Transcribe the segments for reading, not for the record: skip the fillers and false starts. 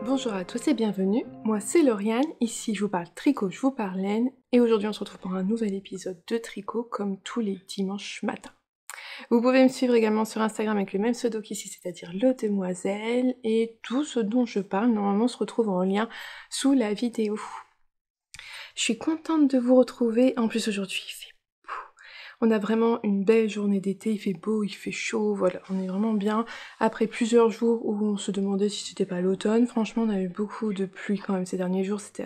Bonjour à tous et bienvenue, moi c'est Lauriane, ici je vous parle tricot, je vous parle laine, et aujourd'hui on se retrouve pour un nouvel épisode de tricot comme tous les dimanches matins. Vous pouvez me suivre également sur Instagram avec le même pseudo qu'ici, c'est-à-dire Le Demoiselle, et tout ce dont je parle normalement se retrouve en lien sous la vidéo. Je suis contente de vous retrouver, en plus aujourd'hui il fait beau. On a vraiment une belle journée d'été, il fait beau, il fait chaud, voilà, on est vraiment bien. Après plusieurs jours où on se demandait si c'était pas l'automne, franchement on a eu beaucoup de pluie quand même ces derniers jours, c'était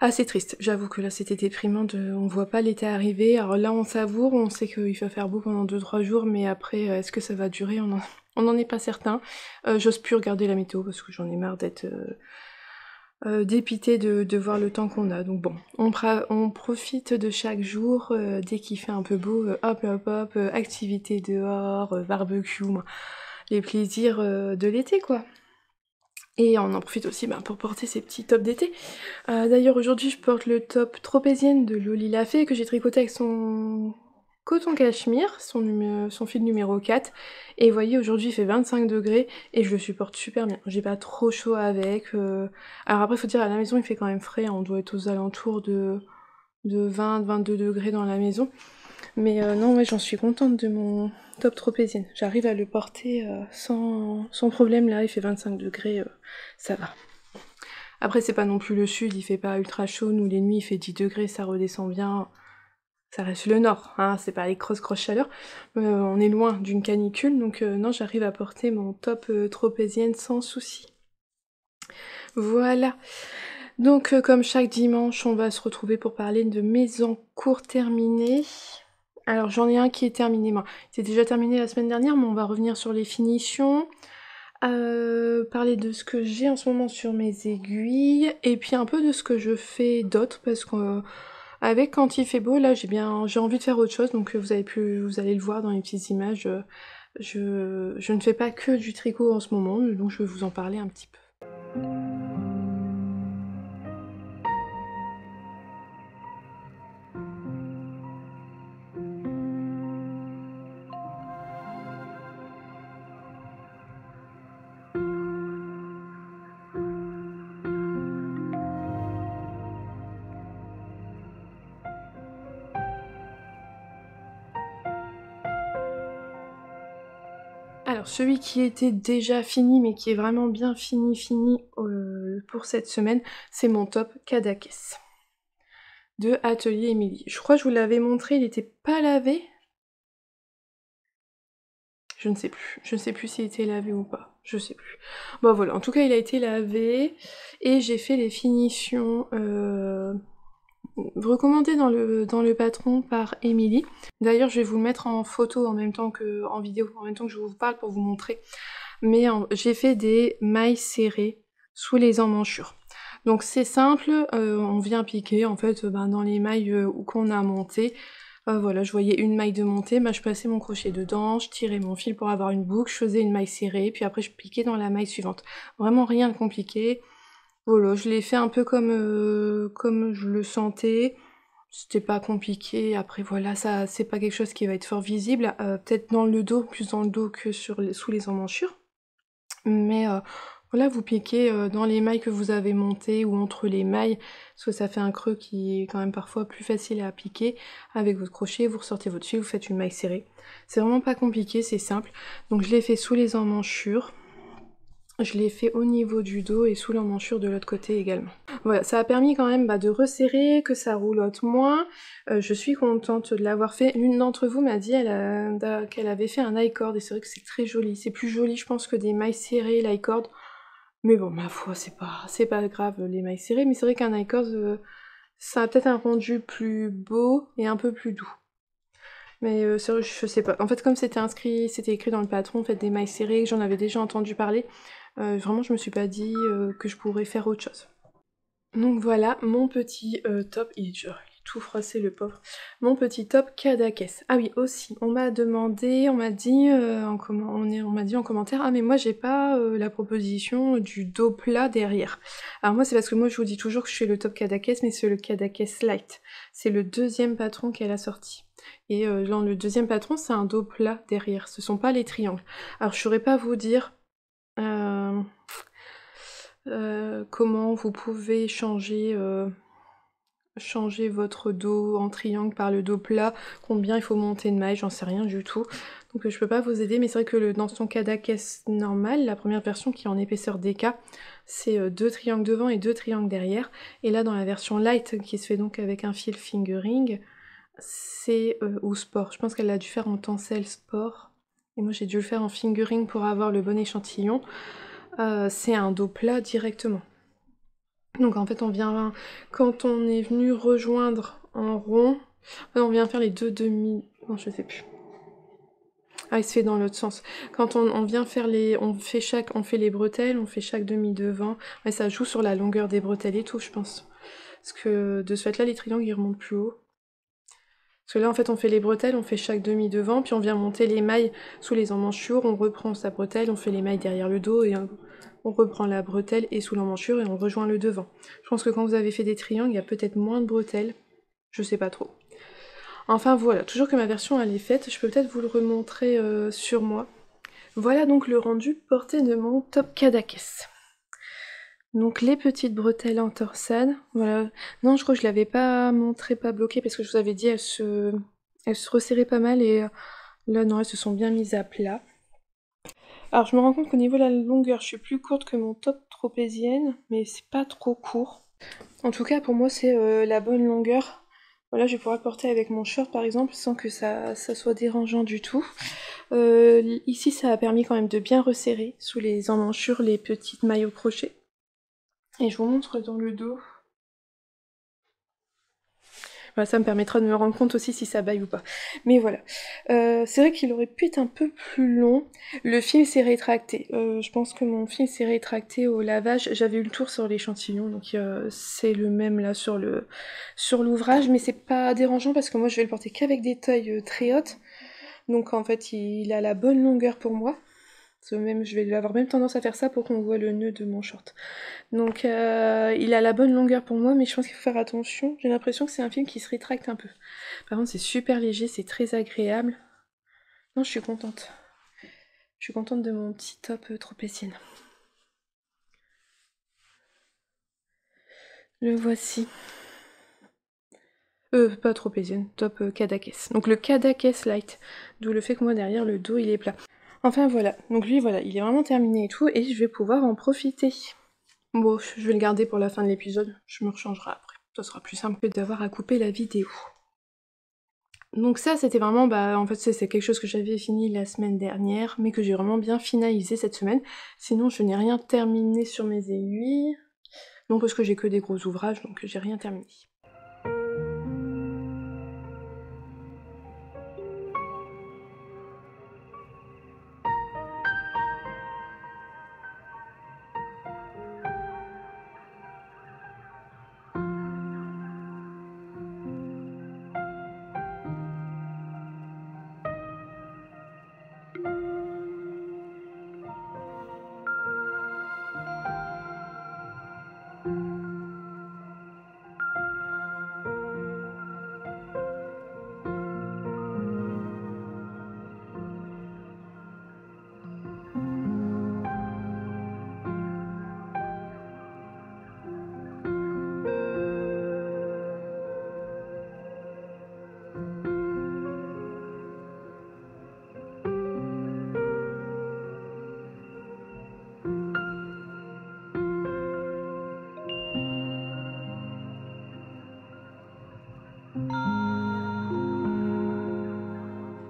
assez triste. J'avoue que là c'était déprimant, on voit pas l'été arriver. Alors là on savoure, on sait qu'il va faire beau pendant 2-3 jours, mais après est-ce que ça va durer, on n'en est pas certain. J'ose plus regarder la météo parce que j'en ai marre d'être dépité de voir le temps qu'on a. Donc bon, on profite de chaque jour, dès qu'il fait un peu beau, hop hop hop, activité dehors, barbecue, les plaisirs de l'été quoi. Et on en profite aussi pour porter ces petits tops d'été. D'ailleurs aujourd'hui je porte le top tropézienne de Loli Lafay que j'ai tricoté avec son coton cachemire, son fil numéro 4. Et vous voyez, aujourd'hui il fait 25 degrés et je le supporte super bien. J'ai pas trop chaud avec. Alors après, faut dire, à la maison il fait quand même frais, on doit être aux alentours de 20-22 degrés dans la maison. Mais non, ouais, j'en suis contente de mon top tropézienne. J'arrive à le porter sans problème, là il fait 25 degrés, ça va. Après, c'est pas non plus le sud, il fait pas ultra chaud, nous les nuits il fait 10 degrés, ça redescend bien. Ça reste le nord, hein, c'est pas les grosses chaleurs. On est loin d'une canicule, donc non, j'arrive à porter mon top tropézienne sans souci. Voilà. Donc comme chaque dimanche, on va se retrouver pour parler de mes encours terminés. Alors j'en ai un qui est terminé, c'est déjà terminé la semaine dernière, mais on va revenir sur les finitions. Parler de ce que j'ai en ce moment sur mes aiguilles, et puis un peu de ce que je fais d'autre, parce que avec quand il fait beau, là j'ai envie de faire autre chose, donc vous allez le voir dans les petites images, je ne fais pas que du tricot en ce moment, donc je vais vous en parler un petit peu. Alors celui qui était déjà fini, mais qui est vraiment bien fini pour cette semaine, c'est mon top Cadaqués de Atelier Émilie. Je crois que je vous l'avais montré, il était pas lavé. Je ne sais plus s'il était lavé ou pas, je sais plus. Bon voilà, en tout cas il a été lavé, et j'ai fait les finitions recommandées dans le patron par Émilie. D'ailleurs je vais vous le mettre en photo en même temps que en vidéo, en même temps que je vous parle pour vous montrer. Mais j'ai fait des mailles serrées sous les emmanchures. Donc c'est simple, on vient piquer en fait dans les mailles qu'on a montées. Voilà, je voyais une maille de montée, je passais mon crochet dedans, je tirais mon fil pour avoir une boucle, je faisais une maille serrée, puis après je piquais dans la maille suivante. Vraiment rien de compliqué. Voilà, je l'ai fait un peu comme je le sentais. C'était pas compliqué. Après voilà, ça c'est pas quelque chose qui va être fort visible. Peut-être dans le dos, plus dans le dos que sous les emmanchures. Mais voilà, vous piquez dans les mailles que vous avez montées ou entre les mailles, parce que ça fait un creux qui est quand même parfois plus facile à appliquer. Avec votre crochet, vous ressortez votre fil, vous faites une maille serrée. C'est vraiment pas compliqué, c'est simple. Donc je l'ai fait sous les emmanchures. Je l'ai fait au niveau du dos et sous l'emmanchure de l'autre côté également. Voilà, ça a permis quand même de resserrer, que ça roulotte moins. Je suis contente de l'avoir fait. L'une d'entre vous m'a dit qu'elle avait fait un I-cord, et c'est vrai que c'est très joli. C'est plus joli, je pense, que des mailles serrées, l'I-cord. Mais bon, ma foi, c'est pas grave les mailles serrées, mais c'est vrai qu'un I-cord, ça a peut-être un rendu plus beau et un peu plus doux. Mais c'est vrai, je sais pas. En fait, comme c'était écrit dans le patron, faites des mailles serrées, j'en avais déjà entendu parler. Vraiment, je me suis pas dit que je pourrais faire autre chose. Donc voilà, mon petit top, il est tout froissé le pauvre. Mon petit top Cadaqués. Ah oui, aussi, on m'a dit en commentaire, ah mais moi j'ai pas la proposition du dos plat derrière. Alors moi c'est parce que moi je vous dis toujours que je fais le top Cadaqués, mais c'est le Cadaqués Light. C'est le deuxième patron qu'elle a sorti. Et dans le deuxième patron, c'est un dos plat derrière, ce sont pas les triangles. Alors je saurais pas vous dire... comment vous pouvez changer votre dos en triangle par le dos plat, combien il faut monter de mailles, j'en sais rien du tout. Donc je peux pas vous aider, mais c'est vrai que dans son Kadakes normal, la première version qui est en épaisseur DK, c'est 2 triangles devant et 2 triangles derrière. Et là dans la version light, qui se fait donc avec un fil fingering, c'est ou sport. Je pense qu'elle a dû faire en tencel sport. Et moi j'ai dû le faire en fingering pour avoir le bon échantillon. C'est un dos plat directement. Donc en fait on vient, quand on est venu rejoindre en rond, on vient faire les deux demi... Non je sais plus. Ah il se fait dans l'autre sens. Quand on vient faire les... On fait les bretelles, on fait chaque demi devant. Ouais, ça joue sur la longueur des bretelles et tout je pense. Parce que de ce fait là les triangles ils remontent plus haut. Parce que là en fait on fait les bretelles, on fait chaque demi devant, puis on vient monter les mailles sous les emmanchures, on reprend sa bretelle, on fait les mailles derrière le dos et on reprend la bretelle et sous l'emmanchure et on rejoint le devant. Je pense que quand vous avez fait des triangles, il y a peut-être moins de bretelles, je sais pas trop. Enfin voilà, toujours que ma version elle est faite, je peux peut-être vous le remontrer sur moi. Voilà donc le rendu porté de mon top Kadakes. Donc les petites bretelles en torsade, voilà. Non, je crois que je l'avais pas montré, pas bloqué, parce que je vous avais dit, elles se resserraient pas mal, et là, non, elles se sont bien mises à plat. Alors je me rends compte qu'au niveau de la longueur, je suis plus courte que mon top tropézienne, mais c'est pas trop court. En tout cas, pour moi, c'est la bonne longueur. Voilà, je vais pouvoir le porter avec mon short, par exemple, sans que ça soit dérangeant du tout. Ici, ça a permis quand même de bien resserrer sous les emmanchures les petites mailles au crochet. Et je vous montre dans le dos. Voilà, ça me permettra de me rendre compte aussi si ça baille ou pas. Mais voilà. C'est vrai qu'il aurait pu être un peu plus long. Le fil s'est rétracté. Je pense que mon fil s'est rétracté au lavage. J'avais eu le tour sur l'échantillon, donc c'est le même là sur l'ouvrage. Mais c'est pas dérangeant parce que moi je vais le porter qu'avec des tailles très hautes. Donc en fait il a la bonne longueur pour moi. Même, je vais avoir même tendance à faire ça pour qu'on voit le nœud de mon short. Donc il a la bonne longueur pour moi, mais je pense qu'il faut faire attention. J'ai l'impression que c'est un film qui se rétracte un peu. Par contre c'est super léger, c'est très agréable. Non, je suis contente. Je suis contente de mon petit top tropézienne. Le voici. Pas tropézienne, top Kadakes. Donc le Kadakes Light, d'où le fait que moi derrière le dos il est plat. Enfin voilà, donc lui voilà, il est vraiment terminé et tout, et je vais pouvoir en profiter. Bon, je vais le garder pour la fin de l'épisode, je me rechangerai après. Ça sera plus simple que d'avoir à couper la vidéo. Donc ça, c'était vraiment, en fait, c'est quelque chose que j'avais fini la semaine dernière, mais que j'ai vraiment bien finalisé cette semaine. Sinon, je n'ai rien terminé sur mes aiguilles. Non, parce que j'ai que des gros ouvrages, donc j'ai rien terminé.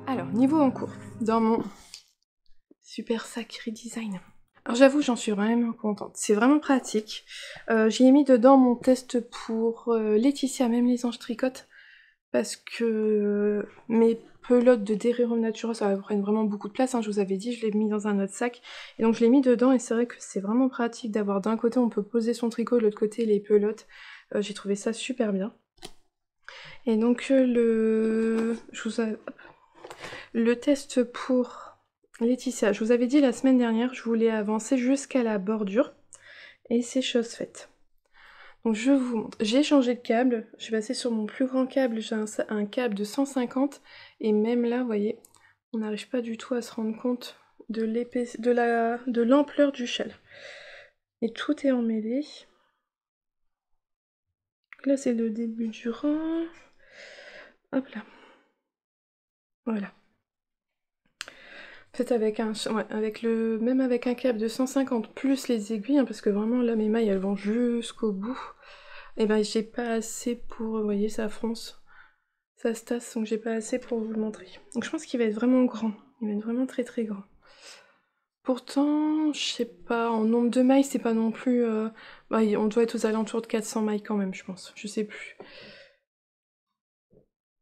Alors, niveau en cours, dans mon super sac redesign. Alors j'avoue, j'en suis vraiment contente. C'est vraiment pratique. J'ai mis dedans mon test pour Laetitia, même les anges tricotent, parce que mes pelotes de Dererum Natura, ça prenne vraiment beaucoup de place, hein, je vous avais dit, je l'ai mis dans un autre sac. Et donc je l'ai mis dedans, et c'est vrai que c'est vraiment pratique d'avoir d'un côté, on peut poser son tricot, de l'autre côté, les pelotes. J'ai trouvé ça super bien. Et donc le test pour Laetitia, je vous avais dit la semaine dernière, je voulais avancer jusqu'à la bordure, et c'est chose faite. Donc je vous montre, j'ai changé de câble, je suis passée sur mon plus grand câble, j'ai un câble de 150, et même là, vous voyez, on n'arrive pas du tout à se rendre compte de l'ampleur du châle. Et tout est emmêlé. Là, c'est le début du rang. Hop là. Voilà. Faites avec un, ouais, même avec un câble de 150 plus les aiguilles, hein, parce que vraiment là mes mailles elles vont jusqu'au bout. Et ben j'ai pas assez pour, vous voyez ça fronce, ça se tasse, donc j'ai pas assez pour vous le montrer. Donc je pense qu'il va être vraiment grand, il va être vraiment très très grand. Pourtant, je sais pas, en nombre de mailles c'est pas non plus, bah, on doit être aux alentours de 400 mailles quand même je pense, je sais plus.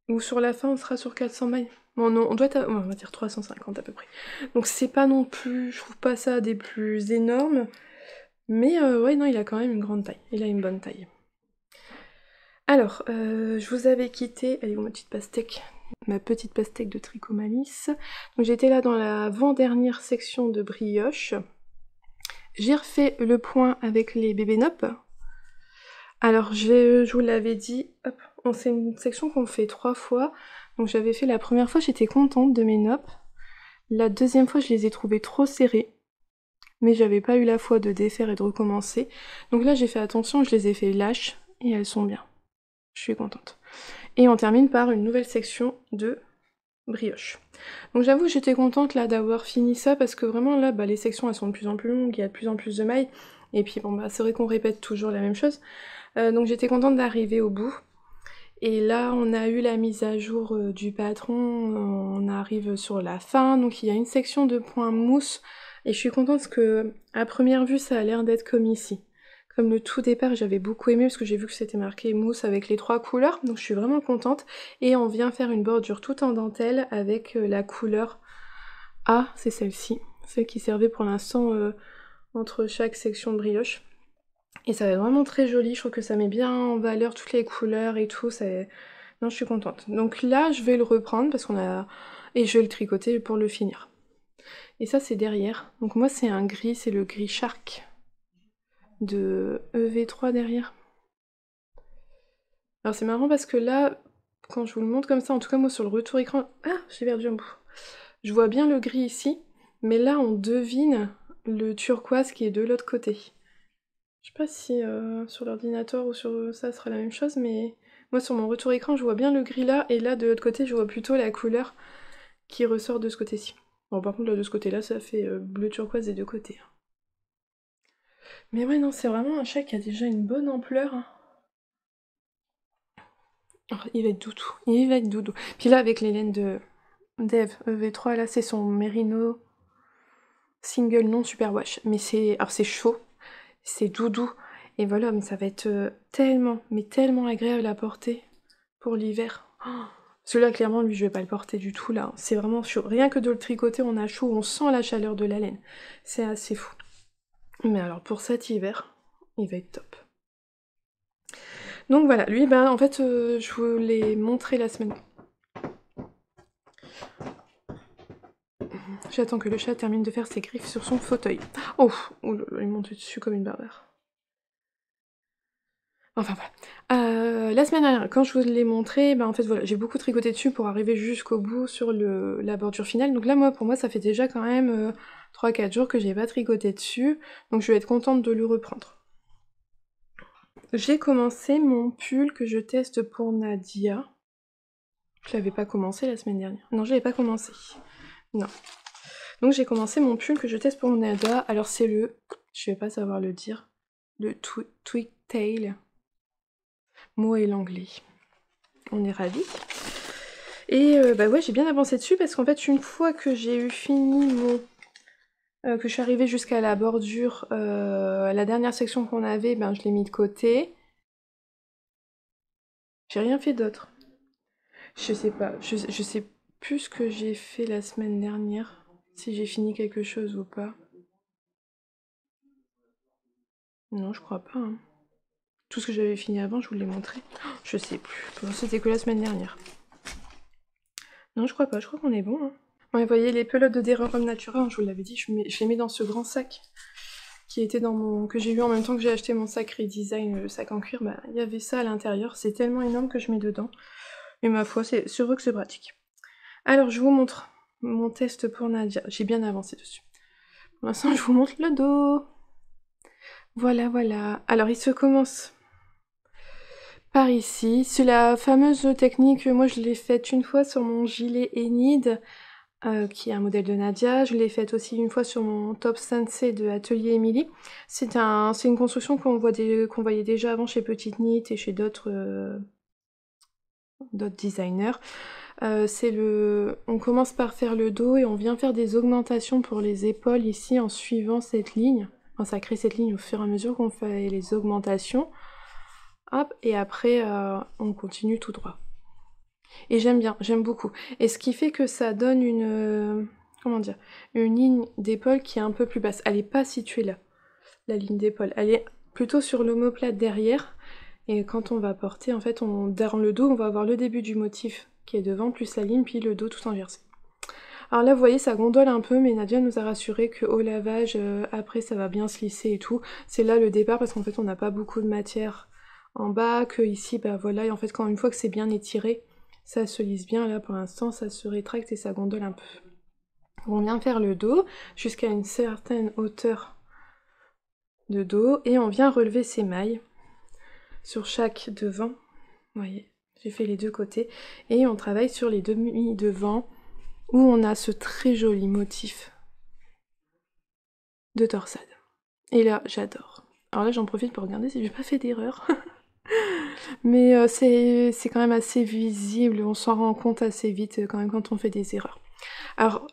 Ou sur la fin on sera sur 400 mailles. Bon non, on doit être on va dire 350 à peu près. Donc c'est pas non plus, je trouve pas ça des plus énormes. Mais ouais non, il a quand même une grande taille, il a une bonne taille. Alors, je vous avais quitté, elle est où ma petite pastèque? Ma petite pastèque de Tricot Malice. Donc j'étais là dans l'avant-dernière section de brioche. J'ai refait le point avec les bébés Nop. Alors je vous l'avais dit, hop, c'est une section qu'on fait 3 fois. Donc j'avais fait la première fois, j'étais contente de mes Nop. La deuxième fois, je les ai trouvés trop serrés. Mais j'avais pas eu la foi de défaire et de recommencer. Donc là, j'ai fait attention, je les ai fait lâches et elles sont bien. Je suis contente. Et on termine par une nouvelle section de brioche. Donc j'avoue, j'étais contente là d'avoir fini ça parce que vraiment là, bah, les sections elles sont de plus en plus longues, il y a de plus en plus de mailles. Et puis bon, bah c'est vrai qu'on répète toujours la même chose. Donc j'étais contente d'arriver au bout. Et là, on a eu la mise à jour du patron, on arrive sur la fin, donc il y a une section de points mousse, et je suis contente parce que, à première vue, ça a l'air d'être comme ici. Comme le tout départ, j'avais beaucoup aimé parce que j'ai vu que c'était marqué mousse avec les 3 couleurs, donc je suis vraiment contente. Et on vient faire une bordure toute en dentelle avec la couleur A, c'est celle-ci, celle qui servait pour l'instant entre chaque section de brioche. Et ça va être vraiment très joli, je trouve que ça met bien en valeur toutes les couleurs et tout, non, je suis contente. Donc là, je vais le reprendre parce qu'on a... Et je vais le tricoter pour le finir. Et ça, c'est derrière. Donc moi, c'est un gris, c'est le gris Shark de EV3 derrière. Alors c'est marrant parce que là, quand je vous le montre comme ça, en tout cas moi sur le retour écran... Ah, j'ai perdu un bout. Je vois bien le gris ici, mais là, on devine le turquoise qui est de l'autre côté. Je sais pas si sur l'ordinateur ou sur ça sera la même chose, mais moi sur mon retour écran je vois bien le gris là, et là de l'autre côté je vois plutôt la couleur qui ressort de ce côté-ci. Bon par contre là de ce côté-là ça fait bleu turquoise des deux côtés. Mais ouais non c'est vraiment un chat qui a déjà une bonne ampleur. Oh, il va être doudou, il va être doudou. Puis là avec les laines de Dev EV3 là c'est son Merino single non superwash. Mais alors c'est chaud, c'est doudou. Et voilà, mais ça va être tellement, mais tellement agréable à porter pour l'hiver. Oh, celui-là, clairement, lui, je vais pas le porter du tout, là. C'est vraiment chaud. Rien que de le tricoter, on a chaud, on sent la chaleur de la laine. C'est assez fou. Mais alors, pour cet hiver, il va être top. Donc voilà, lui, ben, en fait, je vous l'ai montré la semaine. J'attends que le chat termine de faire ses griffes sur son fauteuil. Oh, il monte dessus comme une barbare. Enfin voilà. La semaine dernière, quand je vous l'ai montré, en fait voilà, j'ai beaucoup tricoté dessus pour arriver jusqu'au bout sur la bordure finale. Donc là, pour moi, ça fait déjà quand même 3-4 jours que j'ai pas tricoté dessus. Donc je vais être contente de le reprendre. J'ai commencé mon pull que je teste pour Nadia. Je l'avais pas commencé la semaine dernière. Non, je l'avais pas commencé. Non. Donc j'ai commencé mon pull que je teste pour Nadia. Alors c'est je vais pas savoir le dire, le Twig Tail. Moi et l'anglais. On est ravis. Et bah ouais, j'ai bien avancé dessus parce qu'en fait, une fois que j'ai eu fini que je suis arrivée jusqu'à la bordure, la dernière section qu'on avait, je l'ai mis de côté. J'ai rien fait d'autre. Je sais pas, je sais plus ce que j'ai fait la semaine dernière, si j'ai fini quelque chose ou pas. Non, je crois pas. Hein. Tout ce que j'avais fini avant, je vous l'ai montré. Oh, je sais plus. C'était que la semaine dernière. Non, je crois pas. Je crois qu'on est bon. Hein. Ouais, vous voyez, les pelotes de Dererum Natura, je vous l'avais dit, je les mets dans ce grand sac qui était que j'ai eu en même temps que j'ai acheté mon sac Redesign, le sac en cuir, il y avait ça à l'intérieur. C'est tellement énorme que je mets dedans. Et ma foi, c'est vrai que c'est pratique. Alors, je vous montre mon test pour Nadia. J'ai bien avancé dessus. Pour l'instant, je vous montre le dos. Voilà, voilà. Alors il se commence par ici. C'est la fameuse technique, moi je l'ai faite une fois sur mon gilet Enid, qui est un modèle de Nadia. Je l'ai faite aussi une fois sur mon top Sensei de Atelier Emily. C'est une construction qu'on voyait déjà avant chez Petite Knit et chez d'autres designers. On commence par faire le dos et on vient faire des augmentations pour les épaules ici en suivant cette ligne. Enfin, ça crée cette ligne au fur et à mesure qu'on fait les augmentations. Hop, et après on continue tout droit. Et j'aime bien, j'aime beaucoup. Et ce qui fait que ça donne comment dire, une ligne d'épaule qui est un peu plus basse. Elle n'est pas située là, la ligne d'épaule. Elle est plutôt sur l'omoplate derrière. Et quand on va porter, en fait, derrière le dos, on va avoir le début du motif qui est devant, plus la ligne, puis le dos tout inversé. Alors là, vous voyez, ça gondole un peu, mais Nadia nous a rassuré qu'au lavage, après, ça va bien se lisser et tout. C'est là le départ, parce qu'en fait, on n'a pas beaucoup de matière en bas, que ici, bah voilà, et en fait, une fois que c'est bien étiré, ça se lisse bien. Là, pour l'instant, ça se rétracte et ça gondole un peu. On vient faire le dos jusqu'à une certaine hauteur de dos, et on vient relever ses mailles sur chaque devant. Vous voyez, j'ai fait les deux côtés, et on travaille sur les demi-devants, où on a ce très joli motif de torsade. Et là, j'adore. Alors là, j'en profite pour regarder si j'ai pas fait d'erreur. Mais c'est quand même assez visible, on s'en rend compte assez vite quand même quand on fait des erreurs. Alors,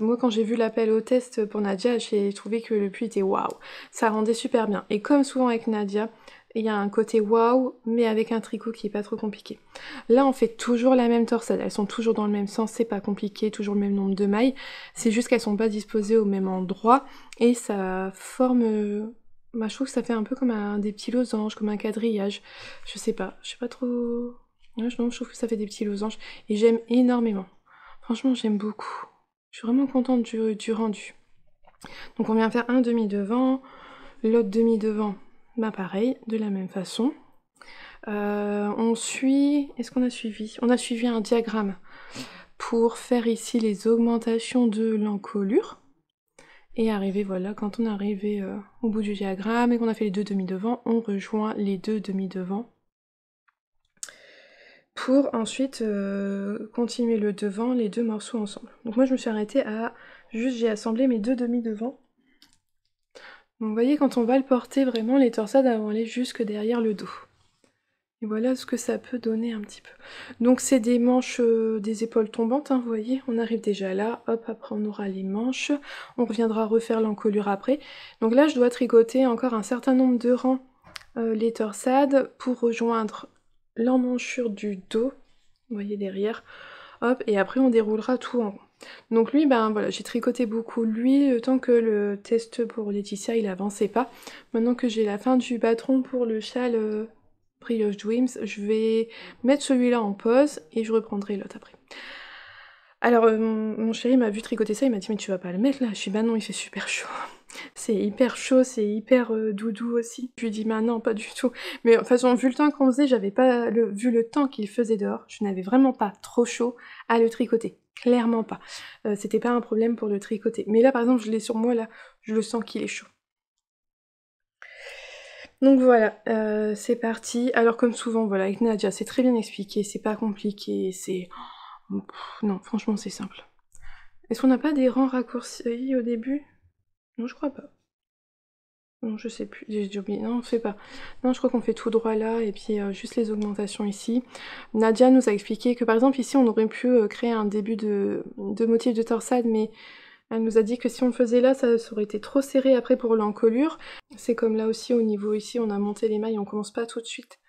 moi, quand j'ai vu l'appel au test pour Nadia, j'ai trouvé que le puits était waouh. Ça rendait super bien. Et comme souvent avec Nadia, il y a un côté waouh, mais avec un tricot qui est pas trop compliqué. Là, on fait toujours la même torsade. Elles sont toujours dans le même sens, c'est pas compliqué, toujours le même nombre de mailles. C'est juste qu'elles sont pas disposées au même endroit. Et ça forme... je trouve que ça fait un peu comme des petits losanges, comme un quadrillage. Je sais pas trop... Ouais, je trouve que ça fait des petits losanges. Et j'aime énormément. Franchement, j'aime beaucoup. Je suis vraiment contente du rendu. Donc on vient faire un demi-devant, l'autre demi-devant, bah pareil, de la même façon. On suit... Est-ce qu'on a suivi? On a suivi un diagramme pour faire ici les augmentations de l'encolure. Et arriver, voilà, quand on est arrivé au bout du diagramme et qu'on a fait les deux demi-devants, on rejoint les deux demi-devants pour ensuite continuer le devant, les deux morceaux ensemble. Donc moi je me suis arrêtée à... Juste j'ai assemblé mes deux demi-devants. Donc vous voyez, quand on va le porter, vraiment les torsades vont aller jusque derrière le dos. Et voilà ce que ça peut donner un petit peu. Donc c'est des manches, des épaules tombantes, hein, vous voyez, on arrive déjà là, hop, après on aura les manches, on reviendra refaire l'encolure après. Donc là je dois tricoter encore un certain nombre de rangs les torsades pour rejoindre l'emmanchure du dos, vous voyez derrière, hop, et après on déroulera tout en rond. Donc lui, ben voilà, j'ai tricoté beaucoup lui, le temps que le test pour Laetitia il avançait pas. Maintenant que j'ai la fin du patron pour le châle Brioche Dreams, je vais mettre celui-là en pause et je reprendrai l'autre après. Alors mon chéri m'a vu tricoter ça, il m'a dit mais tu vas pas le mettre là? Je suis bah non, il fait super chaud. C'est hyper chaud, c'est hyper doudou aussi. Je lui dis bah non, pas du tout. Mais de toute façon, vu le temps qu'on faisait, vu le temps qu'il faisait dehors, je n'avais vraiment pas trop chaud à le tricoter. Clairement pas. C'était pas un problème pour le tricoter. Mais là par exemple, je l'ai sur moi là, je le sens qu'il est chaud. Donc voilà, c'est parti. Alors comme souvent, voilà, avec Nadia, c'est très bien expliqué, c'est pas compliqué, c'est... non, franchement, c'est simple. Est-ce qu'on n'a pas des rangs raccourcis au début? Non, je crois pas. Non, je sais plus, j'ai oublié. Non, on fait pas. Non, je crois qu'on fait tout droit là, et puis juste les augmentations ici. Nadia nous a expliqué que par exemple ici, on aurait pu créer un début de motif de torsade, mais elle nous a dit que si on le faisait là, ça aurait été trop serré après pour l'encolure. C'est comme là aussi, au niveau ici, on a monté les mailles, on commence pas tout de suite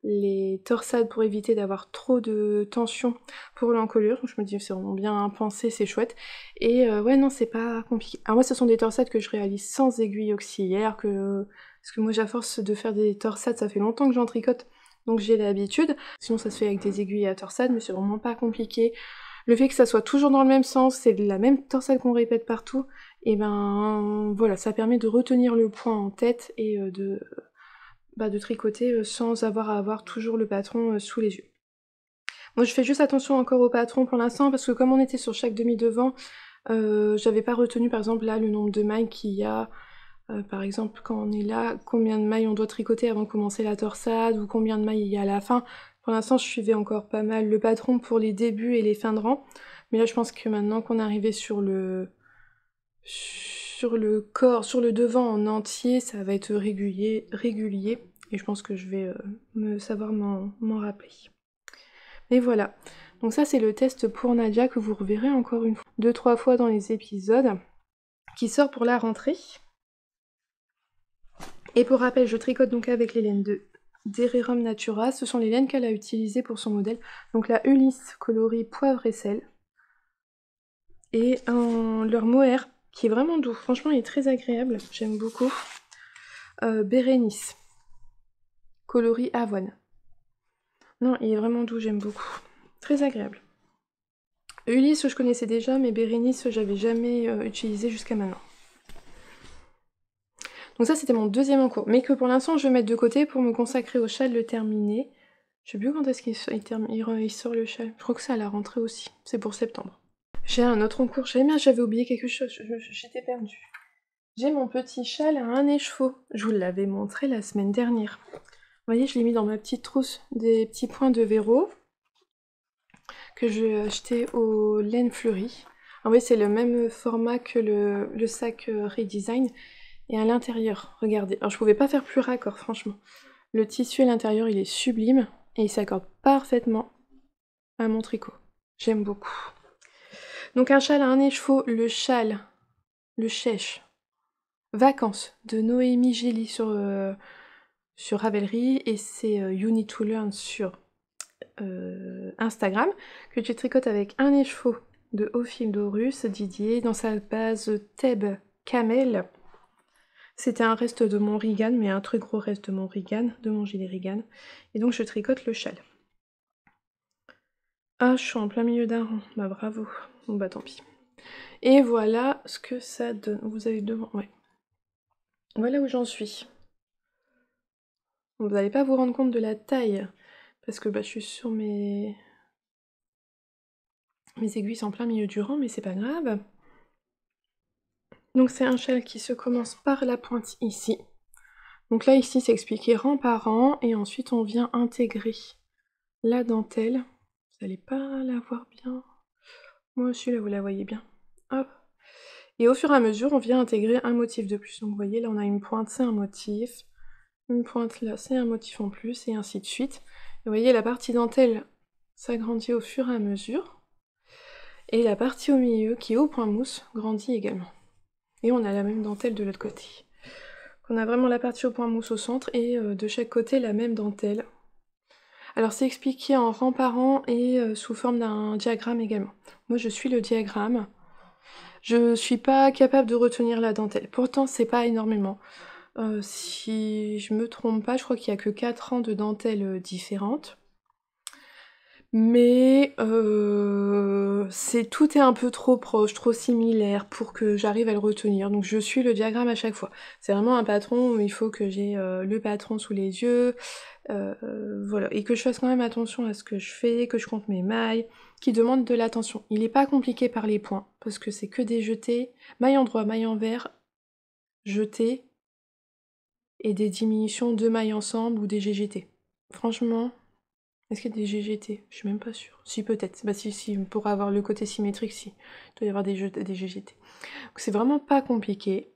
les torsades pour éviter d'avoir trop de tension pour l'encolure. Donc je me dis c'est vraiment bien pensé, c'est chouette. Et ouais non, c'est pas compliqué. Alors moi ce sont des torsades que je réalise sans aiguille auxiliaire, parce que moi j'ai à force de faire des torsades, ça fait longtemps que j'en tricote, donc j'ai l'habitude. Sinon ça se fait avec des aiguilles à torsade, mais c'est vraiment pas compliqué. Le fait que ça soit toujours dans le même sens, c'est la même torsade qu'on répète partout, et ben voilà, ça permet de retenir le point en tête et de tricoter sans avoir à avoir toujours le patron sous les yeux. Moi je fais juste attention encore au patron pour l'instant parce que comme on était sur chaque demi-devant, J'avais pas retenu par exemple là le nombre de mailles qu'il y a, par exemple quand on est là, combien de mailles on doit tricoter avant de commencer la torsade, ou combien de mailles il y a à la fin. Pour l'instant je suivais encore pas mal le patron pour les débuts et les fins de rang, mais là je pense que maintenant qu'on est arrivé sur le corps, sur le devant en entier, ça va être régulier, et je pense que je vais me savoir m'en rappeler. Mais voilà, donc ça c'est le test pour Nadia que vous reverrez encore une fois, 2-3 fois dans les épisodes, qui sort pour la rentrée. Et pour rappel, je tricote donc avec les laines de Dererum Natura, ce sont les laines qu'elle a utilisées pour son modèle, donc la Ulysse coloris poivre et sel, et leur mohair, qui est vraiment doux, franchement il est très agréable, j'aime beaucoup, Bérénice, coloris avoine. Non, il est vraiment doux, j'aime beaucoup, très agréable. Ulysse je connaissais déjà, mais Bérénice j'avais jamais utilisé jusqu'à maintenant. Donc ça c'était mon deuxième en cours, mais que pour l'instant je vais mettre de côté pour me consacrer au châle le terminer. Je sais plus quand est-ce qu'il sort le châle, je crois que c'est à la rentrée aussi, c'est pour septembre. J'ai un autre en cours, j'avais oublié quelque chose, j'étais perdue. J'ai mon petit châle à un écheveau, je vous l'avais montré la semaine dernière. Vous voyez, je l'ai mis dans ma petite trousse des petits points de Véro que j'ai acheté au Laine Fleurie. En vrai c'est le même format que le sac Redesign. Et à l'intérieur, regardez, alors je pouvais pas faire plus raccord franchement. Le tissu à l'intérieur il est sublime et il s'accorde parfaitement à mon tricot. J'aime beaucoup. Donc un châle à un écheveau, le chèche, vacances de Noémie Gély sur Ravelry, et c'est You Need to Learn sur Instagram, que tu tricotes avec un écheveau de Ophildorus Didier dans sa base Thèbes Camel. C'était un reste de mon Regan, mais un très gros reste de mon Regan, de mon gilet Regan. Et donc je tricote le châle. Ah, je suis en plein milieu d'un rang. Bah bravo. Bon bah tant pis. Et voilà ce que ça donne. Vous avez devant, ouais. Voilà où j'en suis. Vous n'allez pas vous rendre compte de la taille, parce que bah, je suis sur mes aiguilles en plein milieu du rang, mais c'est pas grave. Donc c'est un châle qui se commence par la pointe ici. Donc là ici c'est expliqué rang par rang, et ensuite on vient intégrer la dentelle. Vous n'allez pas la voir bien. Moi aussi là vous la voyez bien. Hop. Et au fur et à mesure on vient intégrer un motif de plus. Donc vous voyez là on a une pointe, c'est un motif. Une pointe là, c'est un motif en plus, et ainsi de suite. Et vous voyez la partie dentelle s'agrandit au fur et à mesure. Et la partie au milieu, qui est au point mousse, grandit également. Et on a la même dentelle de l'autre côté. On a vraiment la partie au point mousse au centre, et de chaque côté la même dentelle. Alors c'est expliqué en rang par rang et sous forme d'un diagramme également. Moi je suis le diagramme. Je suis pas capable de retenir la dentelle. Pourtant c'est pas énormément. Si je me trompe pas, je crois qu'il y a que 4 rangs de dentelles différentes. Mais tout est un peu trop proche, trop similaire pour que j'arrive à le retenir. Donc je suis le diagramme à chaque fois. C'est vraiment un patron où il faut que j'ai le patron sous les yeux, voilà, et que je fasse quand même attention à ce que je fais, que je compte mes mailles, qui demande de l'attention. Il n'est pas compliqué par les points, parce que c'est que des jetés, maille en droit, maille envers, jetés, et des diminutions de mailles ensemble ou des GGT. Franchement, est-ce qu'il y a des GGT? Je suis même pas sûre. Si, peut-être. Bah si, pour avoir le côté symétrique, si. Il doit y avoir des GGT. Donc c'est vraiment pas compliqué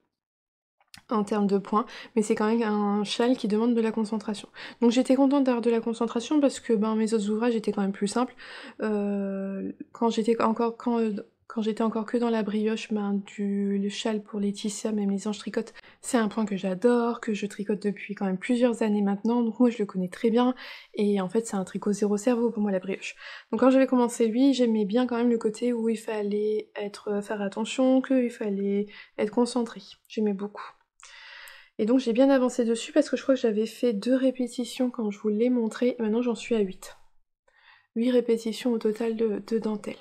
en termes de points, mais c'est quand même un châle qui demande de la concentration. Donc j'étais contente d'avoir de la concentration parce que ben, mes autres ouvrages étaient quand même plus simples. Quand j'étais encore que dans la brioche, ben, le châle pour Laetitia, même les anges tricotent, c'est un point que j'adore, que je tricote depuis quand même plusieurs années maintenant, donc moi je le connais très bien, et en fait c'est un tricot zéro cerveau pour moi la brioche. Donc quand j'avais commencé lui, j'aimais bien quand même le côté où il fallait faire attention, qu'il fallait être concentré. J'aimais beaucoup. Et donc j'ai bien avancé dessus parce que je crois que j'avais fait 2 répétitions quand je vous l'ai montré, et maintenant j'en suis à 8. 8 répétitions au total de dentelle.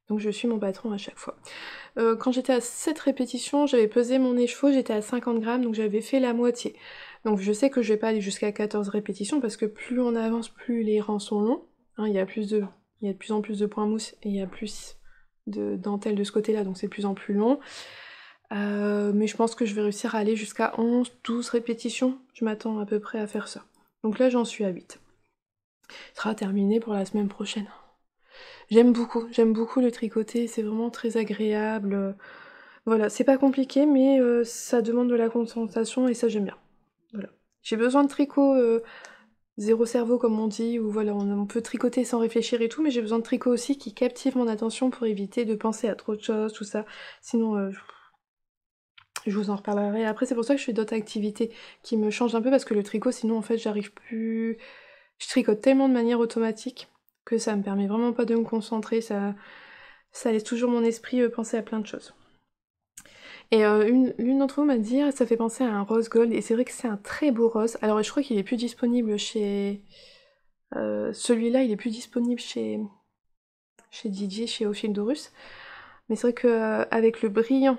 Donc je suis mon patron à chaque fois. Quand j'étais à 7 répétitions, j'avais pesé mon écheveau, j'étais à 50 grammes, donc j'avais fait la moitié. Donc je sais que je vais pas aller jusqu'à 14 répétitions, parce que plus on avance, plus les rangs sont longs. Hein, il y a de plus en plus de points mousse, et il y a plus de dentelle de ce côté-là, donc c'est de plus en plus long. Mais je pense que je vais réussir à aller jusqu'à 11-12 répétitions. Je m'attends à peu près à faire ça. Donc là, j'en suis à 8. Ce sera terminé pour la semaine prochaine. J'aime beaucoup le tricoter, c'est vraiment très agréable. Voilà, c'est pas compliqué, mais ça demande de la concentration et ça j'aime bien. Voilà. J'ai besoin de tricot zéro cerveau comme on dit, ou voilà, on peut tricoter sans réfléchir et tout, mais j'ai besoin de tricot aussi qui captive mon attention pour éviter de penser à trop de choses, tout ça. Sinon, je vous en reparlerai après. C'est pour ça que je fais d'autres activités qui me changent un peu, parce que le tricot, sinon en fait, j'arrive plus... Je tricote tellement de manière automatique que ça me permet vraiment pas de me concentrer, ça laisse toujours mon esprit penser à plein de choses. Et l'une d'entre vous m'a dit ah, ça fait penser à un rose gold, et c'est vrai que c'est un très beau rose. Alors je crois qu'il est plus disponible chez... celui-là il est plus disponible chez Didier, chez Ophildorus. Mais c'est vrai que avec le brillant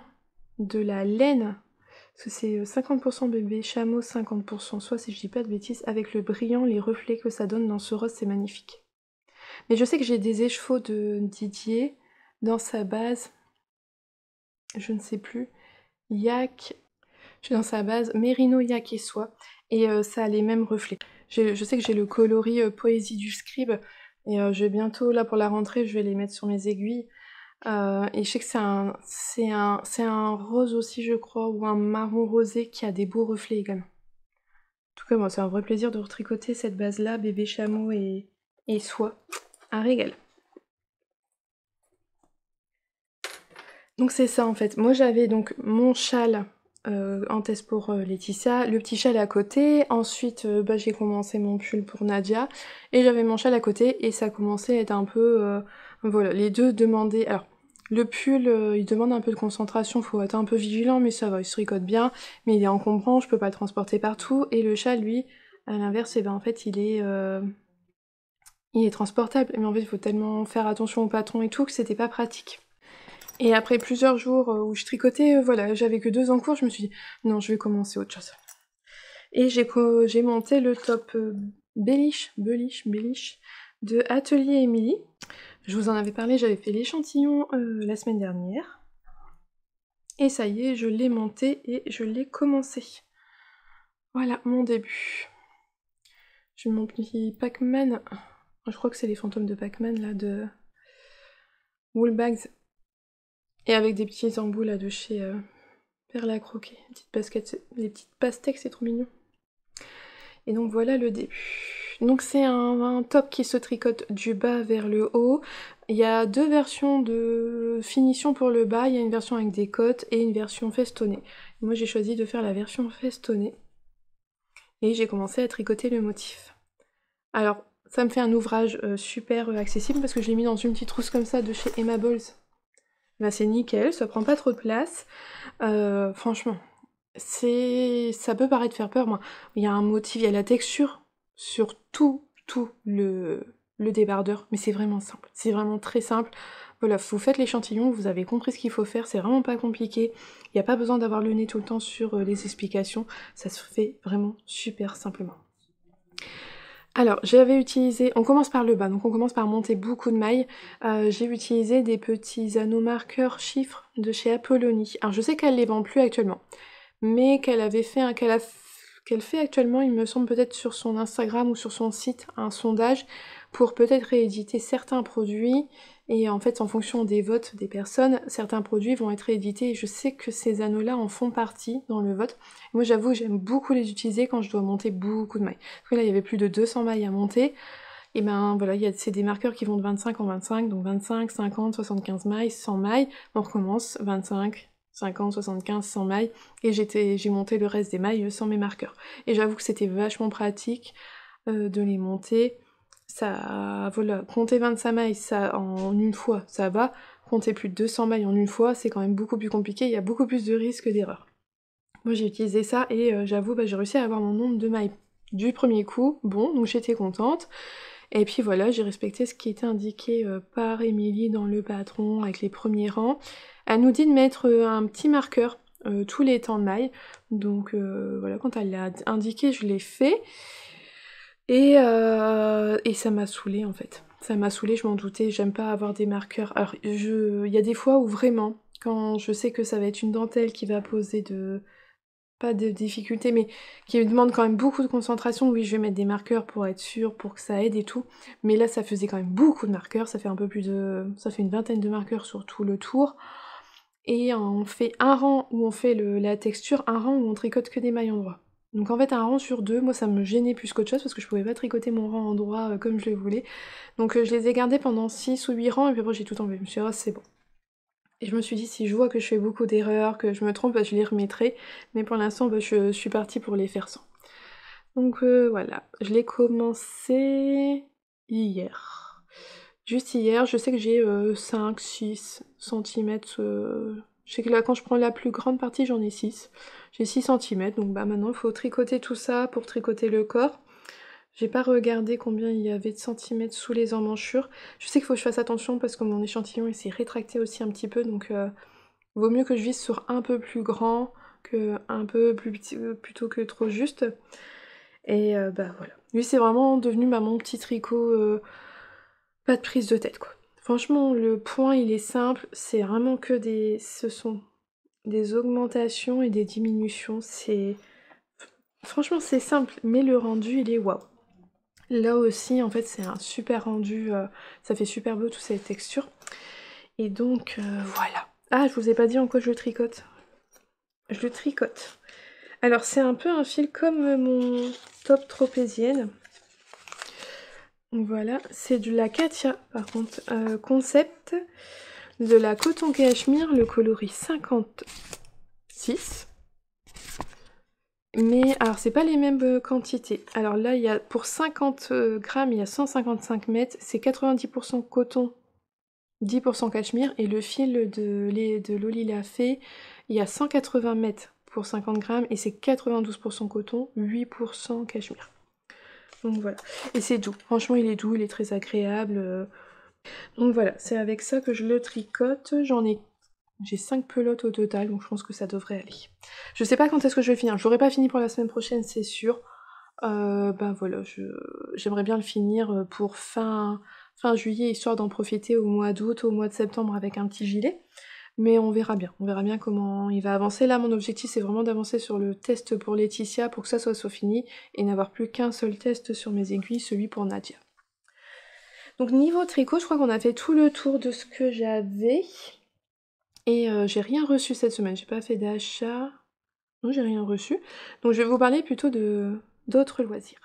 de la laine, parce que c'est 50% bébé chameau, 50% soie si je dis pas de bêtises, avec le brillant, les reflets que ça donne dans ce rose, c'est magnifique. Mais je sais que j'ai des écheveaux de Didier dans sa base, je ne sais plus, yak, je suis dans sa base mérino, yak et soie, et ça a les mêmes reflets. Je sais que j'ai le coloris poésie du scribe, et je vais bientôt, là pour la rentrée, je vais les mettre sur mes aiguilles. Et je sais que c'est un rose aussi, je crois, ou un marron rosé qui a des beaux reflets également. En tout cas, moi, c'est un vrai plaisir de retricoter cette base-là, bébé chameau et soie. Un régal. Donc c'est ça en fait. Moi j'avais donc mon châle en test pour Laetitia, le petit châle à côté, ensuite j'ai commencé mon pull pour Nadia, et j'avais mon châle à côté, et ça commençait à être un peu... voilà, les deux demandaient... Alors, le pull, il demande un peu de concentration, faut être un peu vigilant, mais ça va, il se tricote bien, mais il est encombrant, je peux pas le transporter partout, et le châle, lui, à l'inverse, en fait, il est transportable, mais en fait, il faut tellement faire attention au patron et tout que c'était pas pratique. Et après plusieurs jours où je tricotais, voilà, j'avais que 2 en cours, je me suis dit, non, je vais commencer autre chose. Et j'ai monté le top Bellish de Atelier Émilie. Je vous en avais parlé, j'avais fait l'échantillon la semaine dernière. Et ça y est, je l'ai monté et je l'ai commencé. Voilà, mon début. J'ai mon petit Pac-Man. Je crois que c'est les fantômes de Pac-Man, là, de Woolbags. Et avec des petits embouts, là, de chez Perle à croquer. Les petites pastèques, c'est trop mignon. Et donc voilà le début. Donc c'est un top qui se tricote du bas vers le haut. Il y a 2 versions de finition pour le bas. Il y a une version avec des côtes et une version festonnée. Moi j'ai choisi de faire la version festonnée. Et j'ai commencé à tricoter le motif. Alors ça me fait un ouvrage super accessible parce que je l'ai mis dans une petite trousse comme ça de chez Emma Balls. Là c'est nickel, ça prend pas trop de place. Franchement, ça peut paraître faire peur, moi. Il y a un motif, il y a la texture sur tout le débardeur, mais c'est vraiment simple, c'est vraiment très simple. Voilà, vous faites l'échantillon, vous avez compris ce qu'il faut faire, c'est vraiment pas compliqué. Il n'y a pas besoin d'avoir le nez tout le temps sur les explications, ça se fait vraiment super simplement. Alors, j'avais utilisé, on commence par le bas, donc on commence par monter beaucoup de mailles. J'ai utilisé des petits anneaux marqueurs chiffres de chez Apollonie. Alors je sais qu'elle les vend plus actuellement, mais qu'elle fait actuellement, il me semble peut-être sur son Instagram ou sur son site, un sondage pour peut-être rééditer certains produits, et en fait en fonction des votes des personnes, certains produits vont être réédités, et je sais que ces anneaux-là en font partie dans le vote. Moi j'avoue que j'aime beaucoup les utiliser quand je dois monter beaucoup de mailles. Parce que là il y avait plus de 200 mailles à monter, et ben voilà, c'est des marqueurs qui vont de 25 en 25, donc 25, 50, 75 mailles, 100 mailles, on recommence, 25, 50, 75, 100 mailles, et j'ai monté le reste des mailles sans mes marqueurs. Et j'avoue que c'était vachement pratique de les monter. Ça, voilà, compter 25 mailles ça, en une fois, ça va. Compter plus de 200 mailles en une fois, c'est quand même beaucoup plus compliqué, il y a beaucoup plus de risques d'erreur. Moi j'ai utilisé ça et j'avoue, j'ai réussi à avoir mon nombre de mailles du premier coup, bon, donc j'étais contente. Et puis voilà, j'ai respecté ce qui était indiqué par Émilie dans le patron avec les premiers rangs. Elle nous dit de mettre un petit marqueur tous les temps de maille. Donc voilà, quand elle l'a indiqué, je l'ai fait. Et ça m'a saoulée en fait. Ça m'a saoulée, je m'en doutais, j'aime pas avoir des marqueurs. Alors, il y a des fois où vraiment, quand je sais que ça va être une dentelle qui va poser pas de difficulté, mais qui me demande quand même beaucoup de concentration, oui, je vais mettre des marqueurs pour être sûre, pour que ça aide et tout. Mais là, ça faisait quand même beaucoup de marqueurs, ça fait un peu plus de... ça fait une vingtaine de marqueurs sur tout le tour. Et on fait un rang où on fait la texture, un rang où on tricote que des mailles endroits. Donc en fait, un rang sur deux, moi ça me gênait plus qu'autre chose parce que je pouvais pas tricoter mon rang endroit comme je le voulais. Donc je les ai gardés pendant 6 ou 8 rangs et puis après j'ai tout enlevé. Je me suis dit, oh, c'est bon. Et je me suis dit, si je vois que je fais beaucoup d'erreurs, que je me trompe, bah, je les remettrai. Mais pour l'instant, bah, je suis partie pour les faire sans. Donc voilà, je l'ai commencé hier. Juste hier, je sais que j'ai 5-6 cm. Je sais que là, quand je prends la plus grande partie, j'en ai 6. J'ai 6 cm, donc bah maintenant, il faut tricoter tout ça pour tricoter le corps. J'ai pas regardé combien il y avait de centimètres sous les emmanchures. Je sais qu'il faut que je fasse attention parce que mon échantillon, il s'est rétracté aussi un petit peu, donc vaut mieux que je vise sur un peu plus grand que un peu plus petit, plutôt que trop juste. Et bah voilà. Lui, c'est vraiment devenu bah, mon petit tricot, pas de prise de tête, quoi. Franchement, le point, il est simple, c'est vraiment que ce sont des augmentations et des diminutions, franchement, c'est simple, mais le rendu, il est waouh. Là aussi, en fait, c'est un super rendu, ça fait super beau, toutes ces textures. Et donc, voilà. Ah, je vous ai pas dit en quoi je le tricote. Je le tricote. Alors, c'est un peu un fil comme mon top tropézienne. Voilà, c'est de la Katia, par contre, concept, de la coton cachemire, le coloris 56. Mais, alors, c'est pas les mêmes quantités. Alors là, il y a, pour 50 grammes, il y a 155 mètres, c'est 90% coton, 10% cachemire, et le fil de Lolila Fée, il y a 180 mètres pour 50 grammes, et c'est 92% coton, 8% cachemire. Donc voilà. Et c'est doux. Franchement, il est doux, il est très agréable. Donc voilà, c'est avec ça que je le tricote. J'ai 5 pelotes au total, donc je pense que ça devrait aller. Je sais pas quand est-ce que je vais finir. Je l'aurai pas fini pour la semaine prochaine, c'est sûr. Ben voilà, j'aimerais bien le finir pour fin juillet, histoire d'en profiter au mois d'août, au mois de septembre avec un petit gilet. Mais on verra bien comment il va avancer. Là, mon objectif, c'est vraiment d'avancer sur le test pour Laetitia, pour que ça soit fini, et n'avoir plus qu'un seul test sur mes aiguilles, celui pour Nadia. Donc niveau tricot, je crois qu'on a fait tout le tour de ce que j'avais. Et j'ai rien reçu cette semaine, j'ai pas fait d'achat. Non, j'ai rien reçu. Donc je vais vous parler plutôt d'autres loisirs.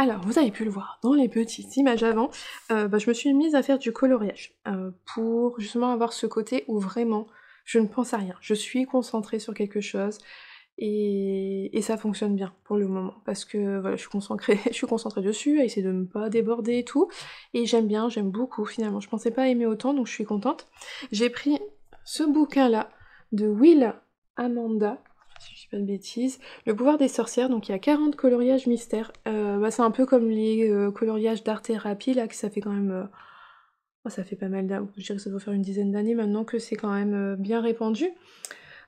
Alors, vous avez pu le voir dans les petites images avant, je me suis mise à faire du coloriage, pour justement avoir ce côté où vraiment je ne pense à rien. Je suis concentrée sur quelque chose et ça fonctionne bien pour le moment parce que voilà, je suis concentrée dessus, à essayer de ne pas déborder et tout, et j'aime beaucoup finalement. Je pensais pas aimer autant, donc je suis contente. J'ai pris ce bouquin-là de Will Amanda, si je dis pas de bêtises, Le pouvoir des sorcières, donc il y a 40 coloriages mystères. C'est un peu comme les coloriages d'art thérapie, là, que ça fait quand même... ça fait pas mal d'années, je dirais que ça doit faire une dizaine d'années maintenant que c'est quand même bien répandu.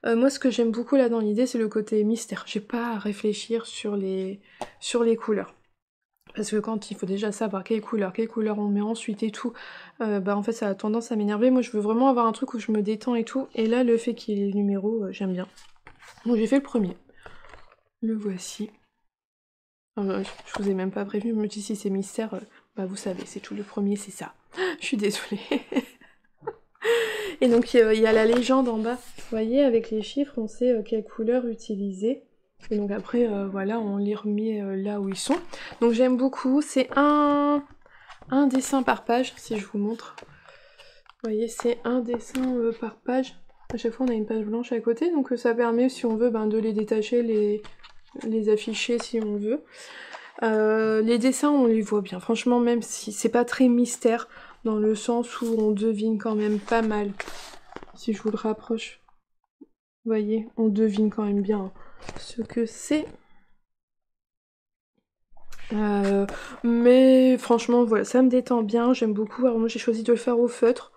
Moi, ce que j'aime beaucoup là dans l'idée, c'est le côté mystère. J'ai pas à réfléchir sur les couleurs. Parce que quand il faut déjà savoir quelle couleur on met ensuite et tout, en fait ça a tendance à m'énerver. Moi je veux vraiment avoir un truc où je me détends et tout. Et là le fait qu'il y ait les numéros, j'aime bien. Donc j'ai fait le premier. Le voici. Je vous ai même pas prévenu, je me dis si c'est mystère, bah vous savez, c'est tout, le premier c'est ça. Je suis désolée. Et donc il y a la légende en bas, vous voyez, avec les chiffres, on sait quelle couleur utiliser. Et donc après, voilà, on les remet là où ils sont. Donc j'aime beaucoup, c'est un dessin par page, si je vous montre. Vous voyez, c'est un dessin par page. À chaque fois, on a une page blanche à côté, donc ça permet, si on veut, de les détacher, les afficher si on veut. Les dessins, on les voit bien. Franchement, même si c'est pas très mystère, dans le sens où on devine quand même pas mal. Si je vous le rapproche, vous voyez, on devine quand même bien ce que c'est. Mais franchement, voilà, ça me détend bien, j'aime beaucoup. Alors moi, j'ai choisi de le faire au feutre,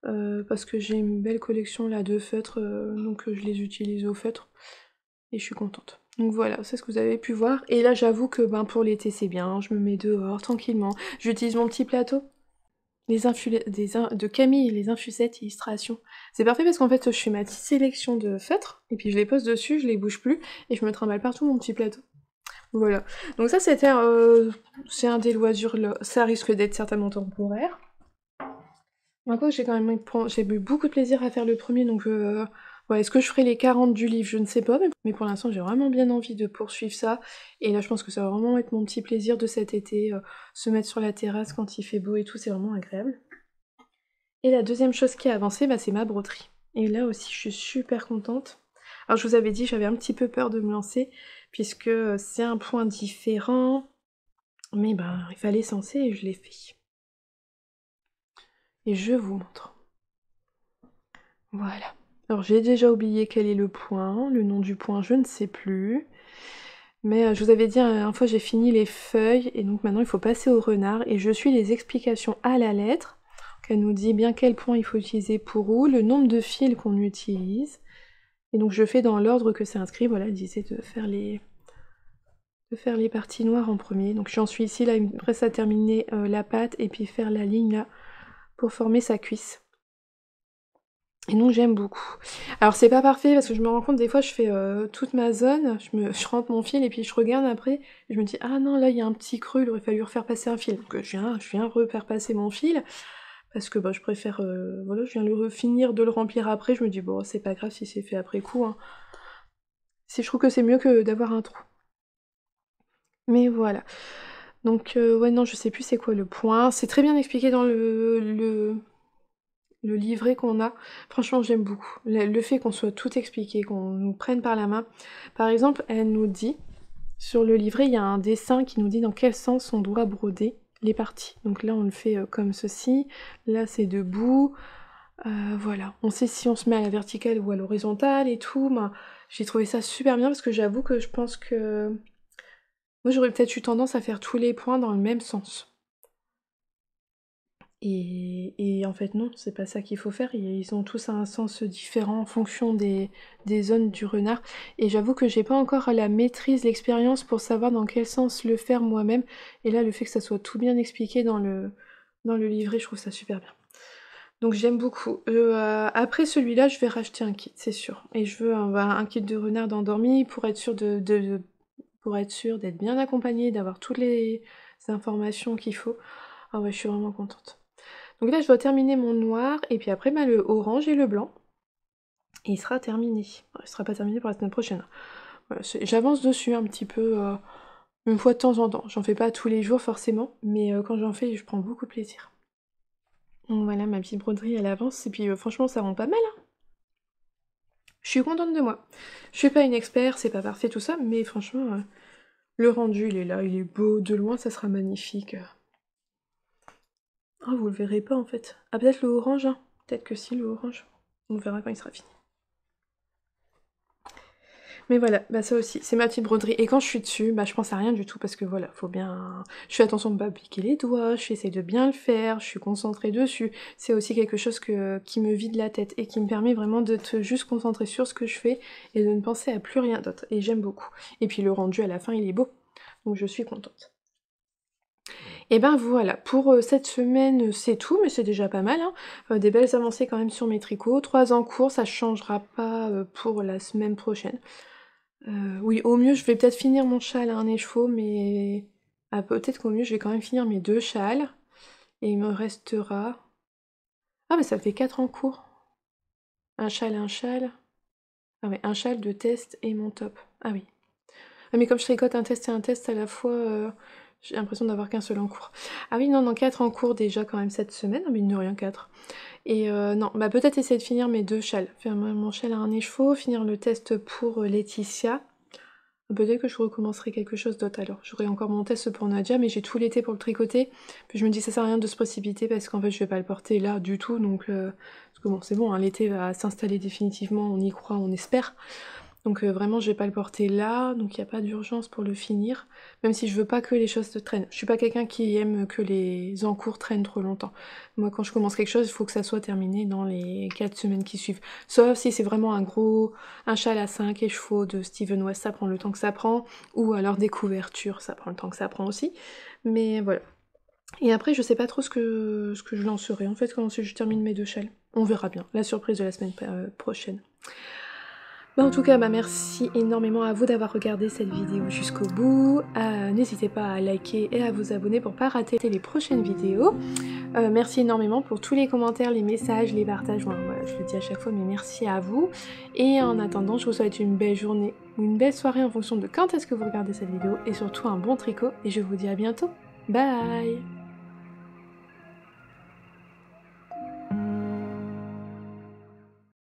parce que j'ai une belle collection là de feutres, donc je les utilise au feutre. Et je suis contente. Donc voilà, c'est ce que vous avez pu voir. Et là, j'avoue que pour l'été, c'est bien. Je me mets dehors tranquillement. J'utilise mon petit plateau. De Camille, les infusettes illustrations. C'est parfait parce qu'en fait, je fais ma petite sélection de feutres, et puis je les pose dessus, je les bouge plus, et je me trimballe partout mon petit plateau. Voilà. Donc ça, c'est un des loisirs, là. Ça risque d'être certainement temporaire. Moi, j'ai eu beaucoup de plaisir à faire le premier, donc ouais, est-ce que je ferai les 40 du livre? Je ne sais pas, mais pour l'instant, j'ai vraiment bien envie de poursuivre ça. Et là, je pense que ça va vraiment être mon petit plaisir de cet été, se mettre sur la terrasse quand il fait beau et tout, c'est vraiment agréable. Et la deuxième chose qui a avancé, c'est ma broderie. Et là aussi, je suis super contente. Alors, je vous avais dit, j'avais un petit peu peur de me lancer, puisque c'est un point différent, mais il fallait se lancer et je l'ai fait. Et je vous montre. Voilà. Alors j'ai déjà oublié quel est le point, le nom du point je ne sais plus. Mais je vous avais dit, une fois j'ai fini les feuilles, et donc maintenant il faut passer au renard, et je suis les explications à la lettre. Donc elle nous dit bien quel point il faut utiliser pour où, le nombre de fils qu'on utilise. Et donc je fais dans l'ordre que c'est inscrit, voilà, elle disait de faire les parties noires en premier. Donc j'en suis ici, là, il me reste à terminer la pâte, et puis faire la ligne là, pour former sa cuisse. Et donc j'aime beaucoup. Alors c'est pas parfait parce que je me rends compte des fois je fais toute ma zone, je rentre mon fil et puis je regarde après et je me dis ah non là il y a un petit creux, il aurait fallu refaire passer un fil. Donc je viens refaire passer mon fil parce que je préfère voilà, je viens finir de le remplir après, je me dis bon c'est pas grave si c'est fait après coup hein. Si je trouve que c'est mieux que d'avoir un trou. Mais voilà. Donc ouais non je sais plus c'est quoi le point. C'est très bien expliqué dans le livret qu'on a, franchement j'aime beaucoup. Le fait qu'on soit tout expliqué, qu'on nous prenne par la main. Par exemple, elle nous dit, sur le livret, il y a un dessin qui nous dit dans quel sens on doit broder les parties. Donc là, on le fait comme ceci, là c'est debout, voilà. On sait si on se met à la verticale ou à l'horizontale et tout. J'ai trouvé ça super bien parce que j'avoue que je pense que... Moi j'aurais peut-être eu tendance à faire tous les points dans le même sens. Et en fait non, c'est pas ça qu'il faut faire, ils ont tous un sens différent en fonction des zones du renard. Et j'avoue que j'ai pas encore la maîtrise, l'expérience pour savoir dans quel sens le faire moi-même. Et là, le fait que ça soit tout bien expliqué dans le livret, je trouve ça super bien. Donc j'aime beaucoup. Après celui-là, je vais racheter un kit, c'est sûr. Et je veux un kit de renard endormi pour être sûr pour être sûr d'être bien accompagnée, d'avoir toutes les informations qu'il faut. Ah ouais, je suis vraiment contente. Donc là, je dois terminer mon noir, et puis après, le orange et le blanc. Et il sera terminé. Il sera pas terminé pour la semaine prochaine. Voilà, j'avance dessus un petit peu, une fois de temps en temps. J'en fais pas tous les jours forcément, mais quand j'en fais, je prends beaucoup de plaisir. Donc voilà, ma petite broderie, elle avance, et puis franchement, ça rend pas mal. Hein. Je suis contente de moi. Je suis pas une expert, c'est pas parfait tout ça, mais franchement, le rendu, il est là, il est beau. De loin, ça sera magnifique. Ah, vous le verrez pas en fait. Ah, peut-être le orange, hein. Peut-être que si, le orange. On verra quand il sera fini. Mais voilà, ça aussi, c'est ma petite broderie. Et quand je suis dessus, je pense à rien du tout parce que voilà, faut bien... Je fais attention de ne pas piquer les doigts, j'essaie de bien le faire, je suis concentrée dessus. C'est aussi quelque chose qui me vide la tête et qui me permet vraiment de te juste concentrer sur ce que je fais et de ne penser à plus rien d'autre. Et j'aime beaucoup. Et puis le rendu à la fin, il est beau. Donc je suis contente. Et voilà, pour cette semaine, c'est tout, mais c'est déjà pas mal. Hein. Des belles avancées quand même sur mes tricots. 3 en cours, ça changera pas pour la semaine prochaine. Oui, au mieux, je vais peut-être finir mon châle à un écheveau, mais peut-être qu'au mieux, je vais quand même finir mes 2 châles. Et il me restera... Ah, mais ça fait 4 en cours. Un châle, un châle. Ah ouais, un châle, 2 tests et mon top. Ah oui. Ah, mais comme je tricote un test et un test à la fois, j'ai l'impression d'avoir qu'un seul en cours. Ah oui, non, non, 4 en cours déjà quand même cette semaine. Ah, mais il ne rien 4. Et non, bah peut-être essayer de finir mes 2 châles. Faire mon châle à un écheveau, finir le test pour Laetitia. Peut-être que je recommencerai quelque chose d'autre alors. J'aurai encore mon test pour Nadia, mais j'ai tout l'été pour le tricoter. Puis je me dis ça sert à rien de se précipiter parce qu'en fait je vais pas le porter là du tout. Donc parce que bon c'est bon, hein, l'été va s'installer définitivement, on y croit, on espère. Donc vraiment je vais pas le porter là, donc il n'y a pas d'urgence pour le finir. Même si je veux pas que les choses se traînent. Je suis pas quelqu'un qui aime que les encours traînent trop longtemps. Moi quand je commence quelque chose, il faut que ça soit terminé dans les 4 semaines qui suivent. Sauf si c'est vraiment un châle à 5 écheveaux de Steven West, ça prend le temps que ça prend. Ou alors des couvertures, ça prend le temps que ça prend aussi. Mais voilà. Et après je sais pas trop ce que je lancerai en fait quand je termine mes 2 châles. On verra bien. La surprise de la semaine prochaine. Bah en tout cas, bah merci énormément à vous d'avoir regardé cette vidéo jusqu'au bout. N'hésitez pas à liker et à vous abonner pour pas rater les prochaines vidéos. Merci énormément pour tous les commentaires, les messages, les partages. Voilà, je le dis à chaque fois, mais merci à vous. Et en attendant, je vous souhaite une belle journée ou une belle soirée en fonction de quand est-ce que vous regardez cette vidéo. Et surtout un bon tricot. Et je vous dis à bientôt. Bye!